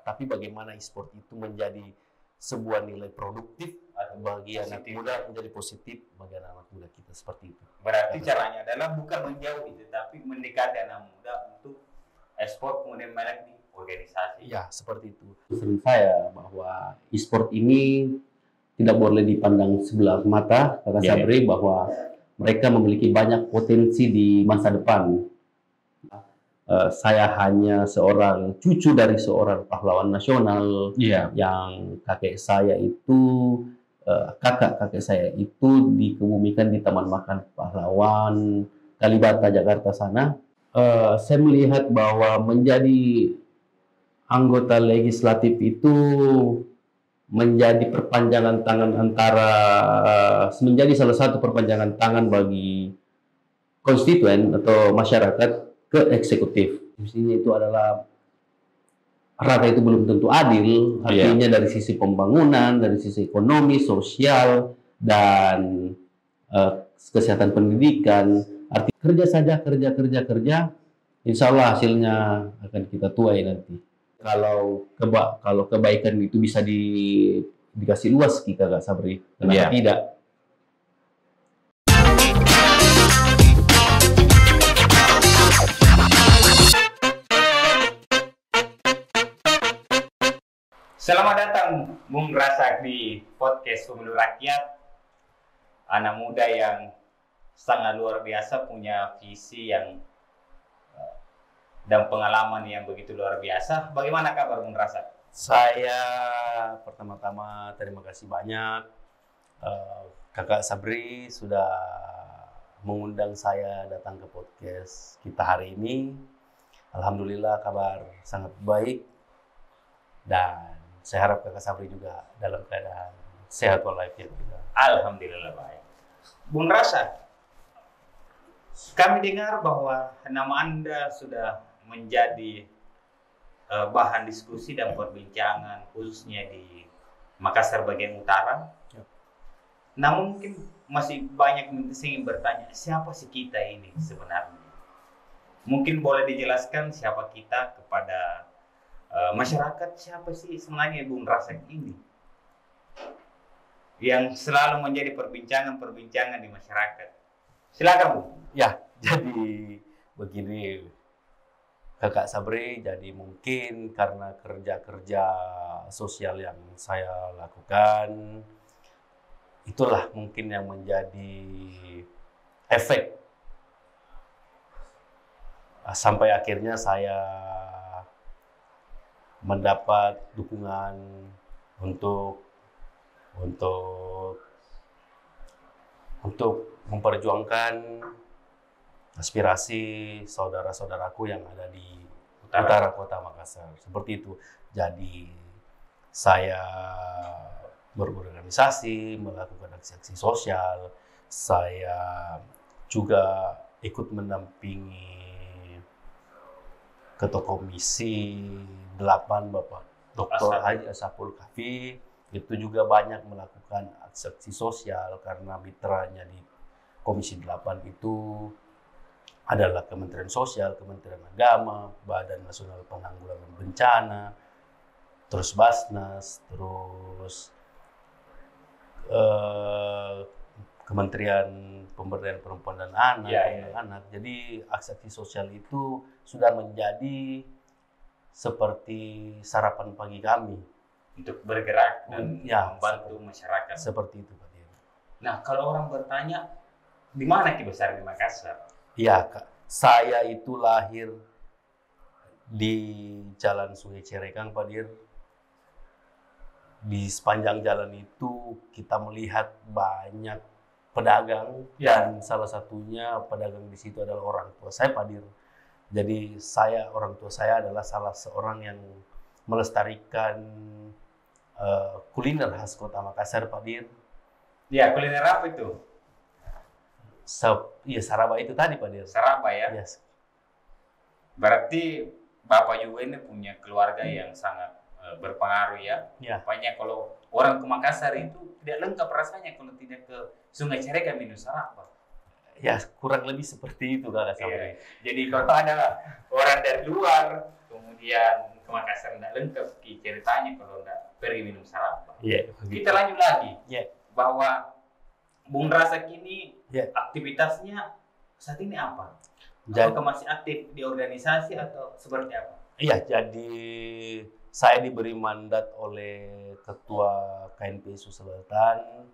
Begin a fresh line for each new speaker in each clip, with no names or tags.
tapi bagaimana e-sport itu menjadi sebuah nilai produktif bagi anak muda, menjadi positif bagi anak muda kita, seperti itu.
Berarti caranya adalah bukan menjauhi, tapi mendekati anak muda untuk e-sport kemudian main di organisasi.
Ya, seperti itu. Pesan saya bahwa e-sport ini tidak boleh dipandang sebelah mata, kata Sabri, bahwa mereka memiliki banyak potensi di masa depan. Saya hanya seorang cucu dari seorang pahlawan nasional yang kakek saya itu, kakak saya itu dikebumikan di Taman Makan Pahlawan Kalibata, Jakarta sana. Saya melihat bahwa menjadi anggota legislatif itu menjadi perpanjangan tangan menjadi salah satu perpanjangan tangan bagi konstituen atau masyarakat ke eksekutif. Mestinya itu adalah rata itu belum tentu adil, artinya dari sisi pembangunan, dari sisi ekonomi, sosial, dan kesehatan pendidikan. Arti kerja saja, kerja, insya Allah hasilnya akan kita tuai nanti. Kalau kebaikan itu bisa dikasih luas, kita Kak Sabri, kenapa tidak?
Selamat datang Bung Rasak di podcast Pemilu Rakyat. Anak muda yang sangat luar biasa, punya visi yang dan pengalaman yang begitu luar biasa. Bagaimana kabar Bung Rasak?
Saya pertama-tama terima kasih banyak Kakak Sabri sudah mengundang saya datang ke podcast kita hari ini. Alhamdulillah kabar sangat baik, dan saya harap Kakak Sabri juga dalam keadaan sehat walafiat juga.
Alhamdulillah baik. Bung Rasak, kami dengar bahwa nama Anda sudah menjadi bahan diskusi dan perbincangan khususnya di Makassar bagian utara. Namun mungkin masih banyak yang ingin bertanya, siapa sih kita ini sebenarnya? Mungkin boleh dijelaskan siapa kita kepada masyarakat, siapa sih sebenarnya Bung Rasak ini yang selalu menjadi perbincangan di masyarakat. Silakan Bu.
Ya, jadi begini Kakak Sabri, jadi mungkin karena kerja-kerja sosial yang saya lakukan, itulah mungkin yang menjadi efek sampai akhirnya saya mendapat dukungan untuk memperjuangkan aspirasi saudara-saudaraku yang ada di utara kota Makassar. Seperti itu. Jadi saya berorganisasi, melakukan aksi-aksi sosial. Saya juga ikut mendampingi Ketua Komisi 8 Bapak Dr. Haji Asapul Kafi, itu juga banyak melakukan aksi sosial karena mitranya di Komisi 8 itu adalah Kementerian Sosial, Kementerian Agama, Badan Nasional Penanggulangan Bencana, terus Basnas, terus Kementerian Pemberdayaan Perempuan dan Anak. Jadi aksi sosial itu sudah menjadi seperti sarapan pagi kami
untuk bergerak dan membantu masyarakat.
Seperti itu, Pak Dir.
Nah, kalau orang bertanya, di mana Ki besar di Makassar?
Iya, Kak. Saya itu lahir di Jalan Sungai Cerekang, Pak Dir. Di sepanjang jalan itu kita melihat banyak pedagang, dan salah satunya pedagang di situ adalah orang tua saya, Pak Dir. Jadi orang tua saya adalah salah seorang yang melestarikan kuliner khas Kota Makassar, Pak Dir.
Ya, kuliner apa itu?
Iya, saraba itu tadi, Pak Dir.
Saraba ya?
Yes.
Berarti Bapak juga ini punya keluarga yang sangat berpengaruh ya. Banyak kalau orang ke Makassar itu tidak lengkap rasanya kalau tidak ke Sungai Cerekang minum saraba.
Ya, kurang lebih seperti itu Kak Sabri.
Jadi kalau ada orang dari luar kemudian ke Makassar nggak lengkap ceritanya kalau nggak pergi minum sarapan.
Iya.
Kita lanjut lagi
Iya.
bahwa Bung Razak ini
Iya.
aktivitasnya saat ini apa?
Jadi,
Apakah masih aktif di organisasi atau seperti apa?
iya, jadi saya diberi mandat oleh Ketua KNP Sulawesi Selatan,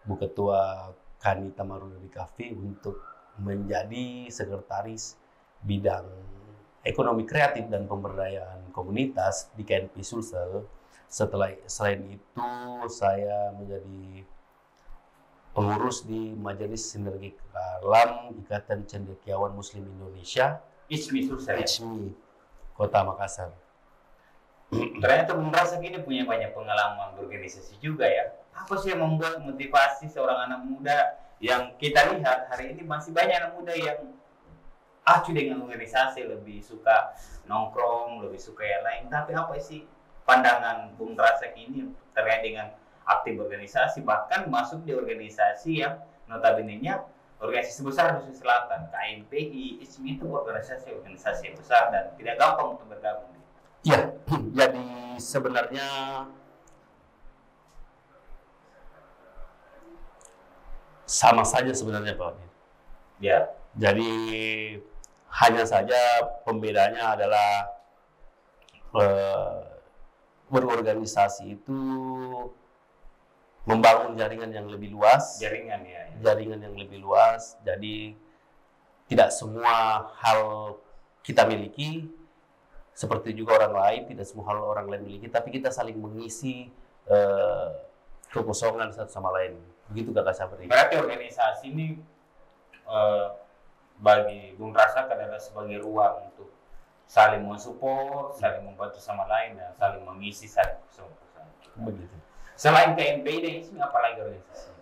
Bu Ketua Kanita Marudadi Kafi untuk menjadi sekretaris bidang ekonomi kreatif dan pemberdayaan komunitas di KNP Sulsel. Selain itu saya menjadi pengurus di Majelis Sinergi Kalam Ikatan Cendekiawan Muslim Indonesia,
ISMI Sulsel.
ISMI, Kota Makassar.
Ternyata Bung Razak ini punya banyak pengalaman berorganisasi juga ya. Apa sih yang membuat motivasi seorang anak muda yang kita lihat hari ini masih banyak anak muda yang acuh dengan organisasi, lebih suka nongkrong, lebih suka yang lain. Tapi apa sih pandangan Bung Razak ini terkait dengan aktif organisasi, bahkan masuk di organisasi yang notabene-nya organisasi besar di Sulawesi Selatan, KNPI, ISMI itu organisasi besar dan tidak gampang untuk bergabung.
Iya, jadi sebenarnya sama saja sebenarnya Pak.
Ya.
Jadi hanya saja pembedanya adalah berorganisasi itu membangun jaringan yang lebih luas.
Jaringan ya.
Jaringan yang lebih luas. Jadi tidak semua hal kita miliki, seperti juga orang lain, tidak semua hal orang lain miliki, tapi kita saling mengisi kekosongan satu sama lain. Begitu Kakak Sabri.
Berarti organisasi ini bagi Bung Razak adalah sebagai ruang untuk saling mensupport, saling membantu sama lain, dan saling mengisi, saling kosong-kosong.
Begitu.
Selain KNPI dan ISMI, apa lagi organisasi?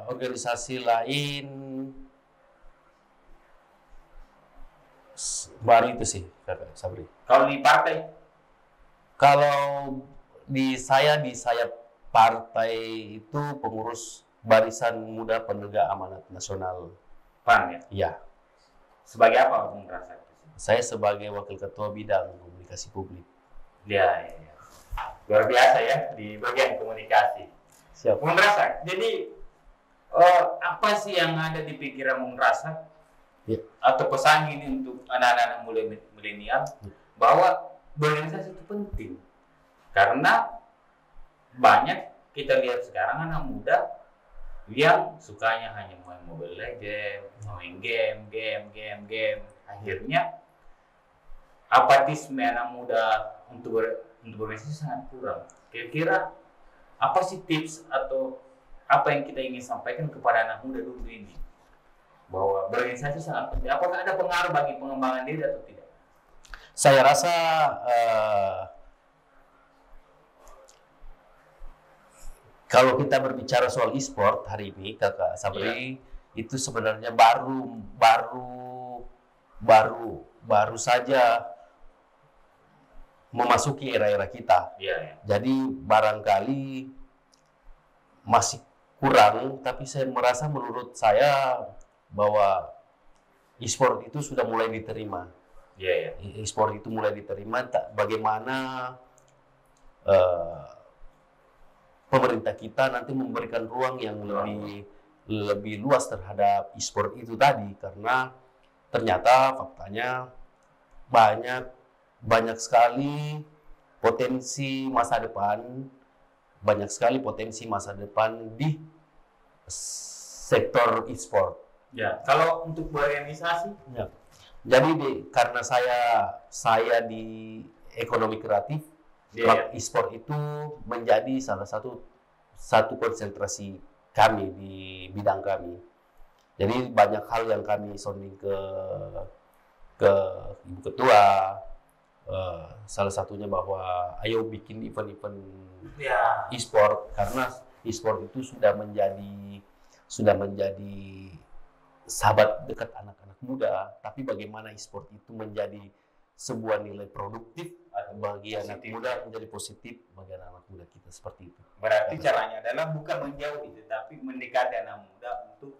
Organisasi lain baru itu sih, Kakak Sabri.
Kalau di partai?
Kalau di sayap partai itu pengurus Barisan Muda Penegak Amanat Nasional.
PAN ya?
Iya.
Sebagai apa Bung Razak?
Saya sebagai Wakil Ketua Bidang Komunikasi Publik.
Ya. Luar biasa ya di bagian komunikasi.
Siap.
Bung Razak, jadi apa sih yang ada di pikiran Bung Razak?
Ya.
Atau pesan ini untuk anak-anak milenial bahwa berorganisasi itu penting karena banyak kita lihat sekarang anak muda yang sukanya hanya main Mobile Legends, main game, akhirnya apatisme anak muda untuk berorganisasi sangat kurang. Kira-kira apa sih tips atau apa yang kita ingin sampaikan kepada anak muda dulu ini? Bahwa berorganisasi sangat penting. Apakah ada pengaruh bagi pengembangan diri atau tidak?
Saya rasa kalau kita berbicara soal e-sport hari ini, Kakak Sabri, itu sebenarnya baru saja memasuki era-era kita. Jadi barangkali masih kurang, tapi saya merasa menurut saya bahwa e-sport itu sudah mulai diterima. E-sport itu mulai diterima. Bagaimana pemerintah kita nanti memberikan ruang yang lebih luas terhadap e-sport itu tadi, karena ternyata faktanya banyak sekali potensi masa depan di sektor e-sport.
Ya, kalau untuk berorganisasi,
ya. Jadi karena saya di ekonomi kreatif, e-sport itu menjadi salah satu konsentrasi kami di bidang kami. Jadi banyak hal yang kami sounding ke Ibu Ketua, salah satunya bahwa ayo bikin event-event e-sport, karena e-sport itu sudah menjadi sahabat dekat anak-anak muda, tapi bagaimana e-sport itu menjadi sebuah nilai produktif bagi anak muda, menjadi positif bagi anak muda kita, seperti itu.
Berarti caranya adalah bukan menjauhi, tetapi mendekati anak muda untuk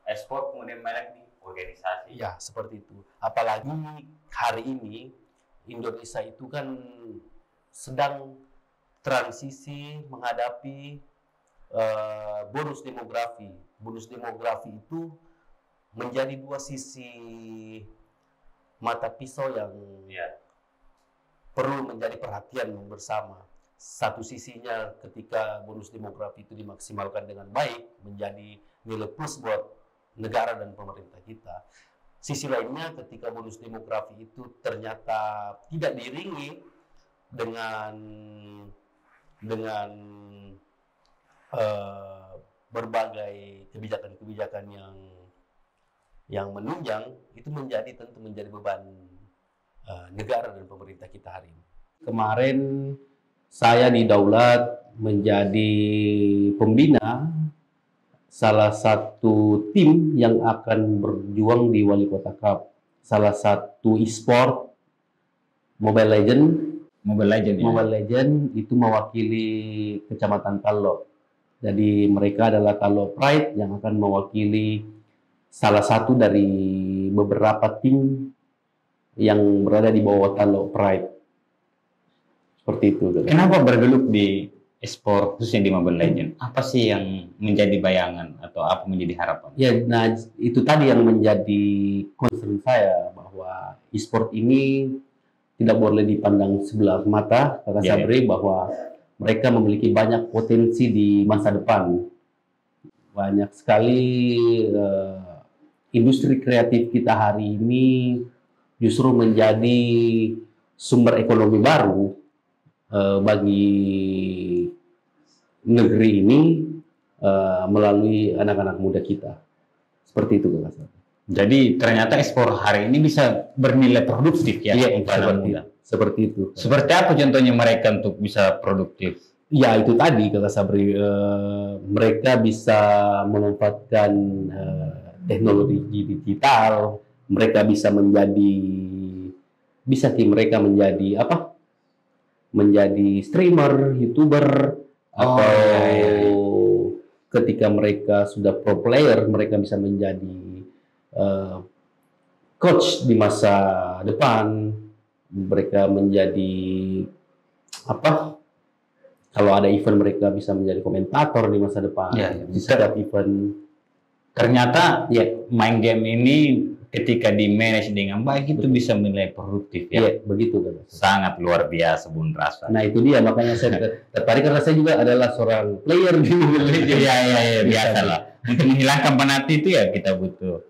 e-sport, kemudian mereka di organisasi.
Ya, seperti itu. Apalagi hari ini Indonesia itu kan sedang transisi menghadapi bonus demografi. Bonus demografi itu menjadi dua sisi mata pisau yang perlu menjadi perhatian bersama. Satu sisinya ketika bonus demografi itu dimaksimalkan dengan baik, menjadi nilai plus buat negara dan pemerintah kita. Sisi lainnya ketika bonus demografi itu ternyata tidak diiringi dengan berbagai kebijakan-kebijakan yang menunjang, itu tentu menjadi beban negara dan pemerintah kita hari ini. Kemarin saya didaulat menjadi pembina salah satu tim yang akan berjuang di Wali Kota Cup. Salah satu e-sport Mobile Legend itu mewakili Kecamatan Tallo. Jadi mereka adalah Tallo Pride yang akan mewakili salah satu dari beberapa tim yang berada di bawah Tallo Pride. Seperti itu.
Kenapa bergelut di e-sport khususnya di Mobile Legend? Apa sih yang menjadi bayangan atau apa menjadi harapan?
Ya, nah itu tadi yang menjadi concern saya, bahwa e-sport ini tidak boleh dipandang sebelah mata, kata Sabri, bahwa mereka memiliki banyak potensi di masa depan. Banyak sekali industri kreatif kita hari ini justru menjadi sumber ekonomi baru bagi negeri ini melalui anak-anak muda kita. Seperti itu, Kak.
Jadi ternyata ekspor hari ini bisa bernilai produktif ya, untuk anak muda.
Seperti itu.
Seperti apa contohnya mereka untuk bisa produktif?
Ya itu tadi, Kak Sabri, mereka bisa memanfaatkan teknologi digital, mereka bisa mereka menjadi apa? Menjadi streamer, YouTuber, atau ketika mereka sudah pro player, mereka bisa menjadi coach di masa depan. Mereka menjadi apa? Kalau ada event, mereka bisa menjadi komentator di masa depan.
Di setiap
event.
Ternyata main game ini ketika di manage dengan baik itu bisa menilai produktif ya.
Iya, begitu kan.
Sangat luar biasa, Bung Rasa.
Nah itu dia, makanya saya tertarik karena saya juga adalah seorang player di Mobile Legends.
Iya, biasalah. Untuk menghilangkan penat itu ya kita butuh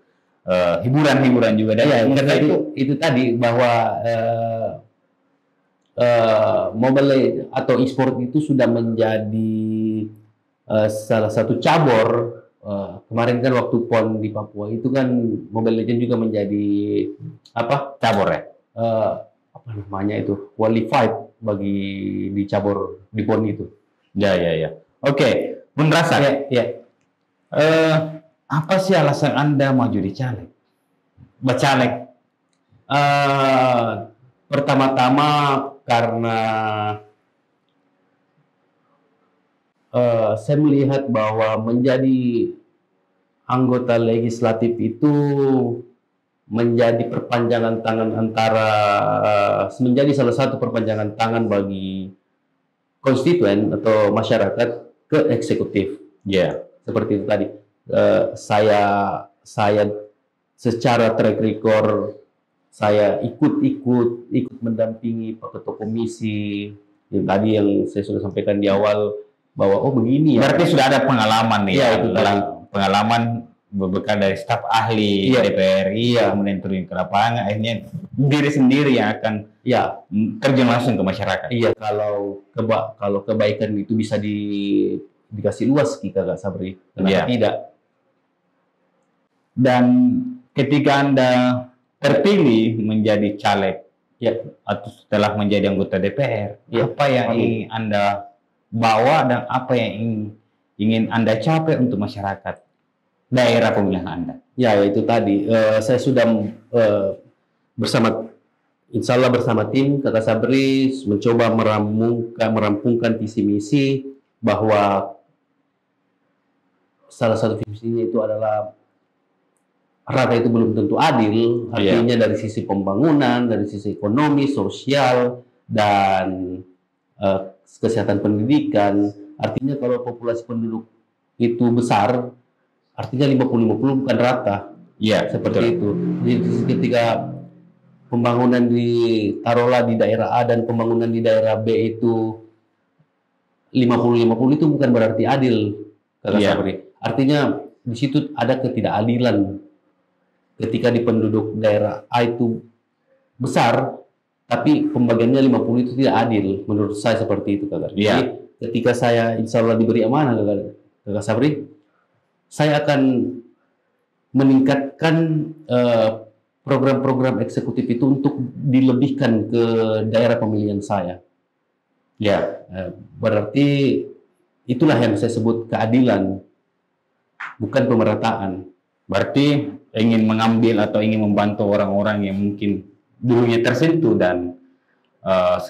hiburan-hiburan juga. Dan
karena itu tadi bahwa Mobile Legends atau e-sport itu sudah menjadi salah satu cabur. Kemarin kan waktu PON di Papua itu kan Mobile Legends juga menjadi apa?
Cabur ya?
Apa namanya itu? Qualified bagi di cabur di PON itu.
Ya. Oke, Bung Rasa. Apa sih alasan Anda maju di caleg? Bacaleg?
Pertama-tama karena saya melihat bahwa menjadi anggota legislatif itu menjadi perpanjangan tangan menjadi salah satu perpanjangan tangan bagi konstituen atau masyarakat ke eksekutif. Seperti itu tadi. Saya secara track record saya ikut mendampingi Pak Ketua Komisi yang tadi yang saya sudah sampaikan di awal, bahwa begini ya.
Berarti sudah ada pengalaman nih
itu
pengalaman berbekal dari staf ahli DPR, kemudian turun ke lapangan, akhirnya diri sendiri yang akan terjun langsung ke masyarakat.
Kalau kebaikan itu bisa dikasih luas kita, Kak Sabri, kenapa tidak?
Dan ketika Anda terpilih menjadi caleg atau setelah menjadi anggota DPR, apa yang ingin Anda bawa dan apa yang ingin Anda capai untuk masyarakat daerah pemilihan Anda?
Ya, itu tadi. Saya sudah insya Allah bersama tim Kakak Sabri mencoba merampungkan visi misi, bahwa salah satu visi misinya itu adalah rata itu belum tentu adil, artinya dari sisi pembangunan, dari sisi ekonomi, sosial, dan kesehatan pendidikan. Artinya kalau populasi penduduk itu besar, artinya 50-50 bukan rata.
Iya,
seperti itu. Jadi ketika pembangunan taruhlah di daerah A dan pembangunan di daerah B itu 50-50 itu bukan berarti adil, Kakak Sabri. Artinya di situ ada ketidakadilan. Ketika di penduduk daerah A itu besar, tapi pembagiannya 50 itu tidak adil. Menurut saya seperti itu, Kakak. Jadi ketika saya insya Allah diberi amanah, Kakak Sabri, saya akan meningkatkan program-program eksekutif itu untuk dilebihkan ke daerah pemilihan saya. Ya, berarti itulah yang saya sebut keadilan, bukan pemerataan.
Berarti ingin mengambil atau ingin membantu orang-orang yang mungkin dulunya tersentuh dan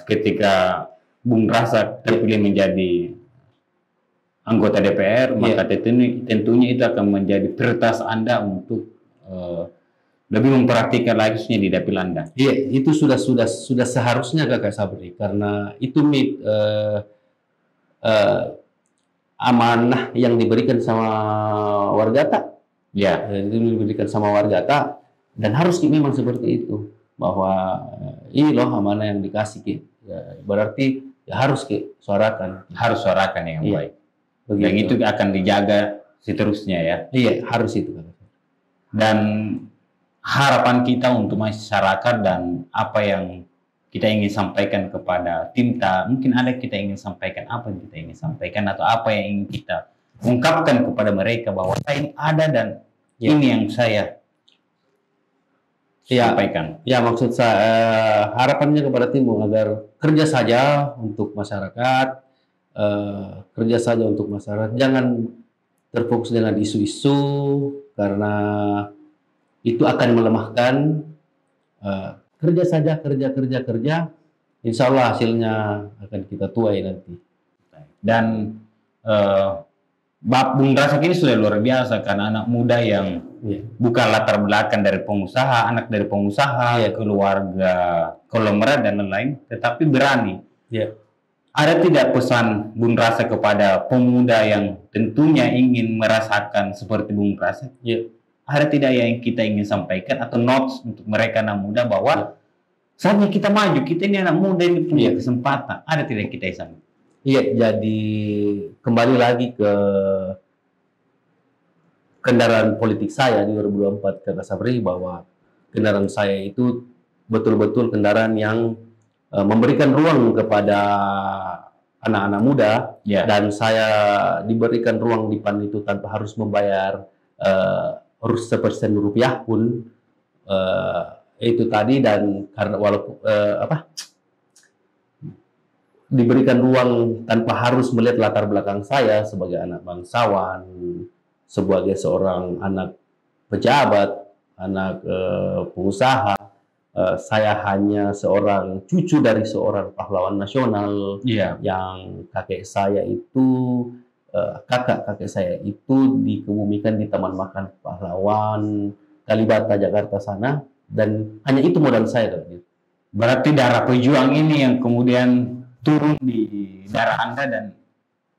ketika Bung Rasa terpilih menjadi anggota DPR, maka tentunya itu akan menjadi prioritas Anda untuk lebih memperhatikan lagi di dapil Anda.
Iya, itu sudah seharusnya, Kakak Sabri, karena itu amanah yang diberikan sama Wargata.
Ya,
itu diberikan sama Wargata, dan harus memang seperti itu, bahwa ini loh amanah yang dikasih, ya, berarti ya harus suarakan.
Harus suarakan yang baik.
Begitu.
Dan itu akan dijaga seterusnya ya.
Iya, harus itu.
Dan harapan kita untuk masyarakat dan apa yang kita ingin sampaikan kepada Timta, mungkin ada kita ingin sampaikan apa yang kita ingin sampaikan atau apa yang ingin kita ungkapkan kepada mereka bahwa saya ada dan ini yang saya sampaikan.
Ya, maksud saya harapannya kepada Timu agar kerja saja untuk masyarakat. Kerja saja untuk masyarakat, jangan terfokus dengan isu-isu karena itu akan melemahkan. Kerja saja, kerja, insya Allah hasilnya akan kita tuai nanti.
Dan Bung Rasak ini sudah luar biasa, karena anak muda yang bukan latar belakang dari pengusaha, anak dari pengusaha, keluarga konglomerat dan lain-lain, tetapi berani. Ada tidak pesan Bung Rasa kepada pemuda yang tentunya ingin merasakan seperti Bung Rasa? Ada tidak yang kita ingin sampaikan atau notes untuk mereka anak muda bahwa saatnya kita maju, kita ini anak muda ini punya kesempatan. Ada tidak kita yang
Iya, jadi kembali lagi ke kendaraan politik saya di 2024, Kakak Sabri, bahwa kendaraan saya itu betul-betul kendaraan yang memberikan ruang kepada anak-anak muda, dan saya diberikan ruang di PAN itu tanpa harus membayar sepersen rupiah pun, itu tadi. Dan karena walaupun diberikan ruang tanpa harus melihat latar belakang saya sebagai anak bangsawan, sebagai seorang anak pejabat, anak pengusaha. Saya hanya seorang cucu dari seorang pahlawan nasional yang kakek saya itu, kakak saya itu dikebumikan di Taman Makan Pahlawan, Kalibata, Jakarta sana, dan hanya itu modal saya.
Berarti darah pejuang ini yang kemudian turun di darah Anda, dan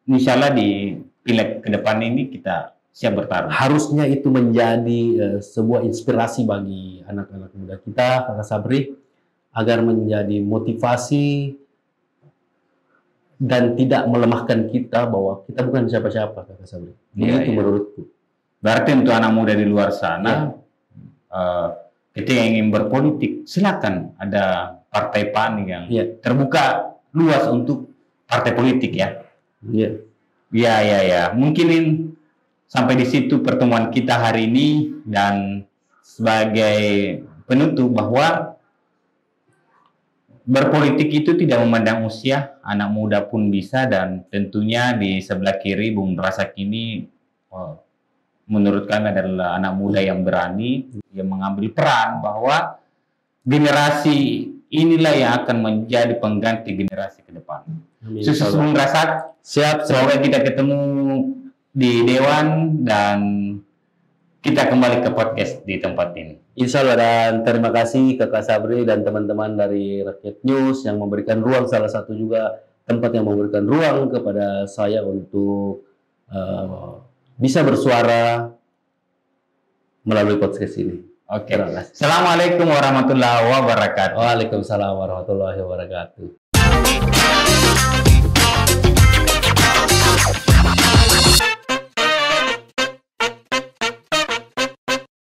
insya Allah di pileg ke depan ini kita siap bertarung.
Harusnya itu menjadi sebuah inspirasi bagi anak-anak muda kita, Kakak Sabri, agar menjadi motivasi dan tidak melemahkan kita bahwa kita bukan siapa-siapa, Kakak Sabri. Itu menurutku.
Berarti untuk anak muda di luar sana, ketika ingin berpolitik, silakan. Ada partai PAN yang terbuka luas untuk partai politik ya. Mungkin sampai di situ pertemuan kita hari ini, dan sebagai penutup bahwa berpolitik itu tidak memandang usia, anak muda pun bisa, dan tentunya di sebelah kiri Bung Rasak ini menurut kami adalah anak muda yang berani, yang mengambil peran bahwa generasi inilah yang akan menjadi pengganti generasi ke depan. Sukses Bung Rasak.
Siap.
Semoga kita ketemu di Dewan, dan kita kembali ke podcast di tempat ini.
Insya Allah, dan terima kasih ke Kak Sabri dan teman-teman dari Rakyat News yang memberikan ruang, salah satu juga tempat yang memberikan ruang kepada saya untuk bisa bersuara melalui podcast ini.
Oke.
Terima kasih.
Assalamualaikum warahmatullahi wabarakatuh.
Waalaikumsalam warahmatullahi wabarakatuh.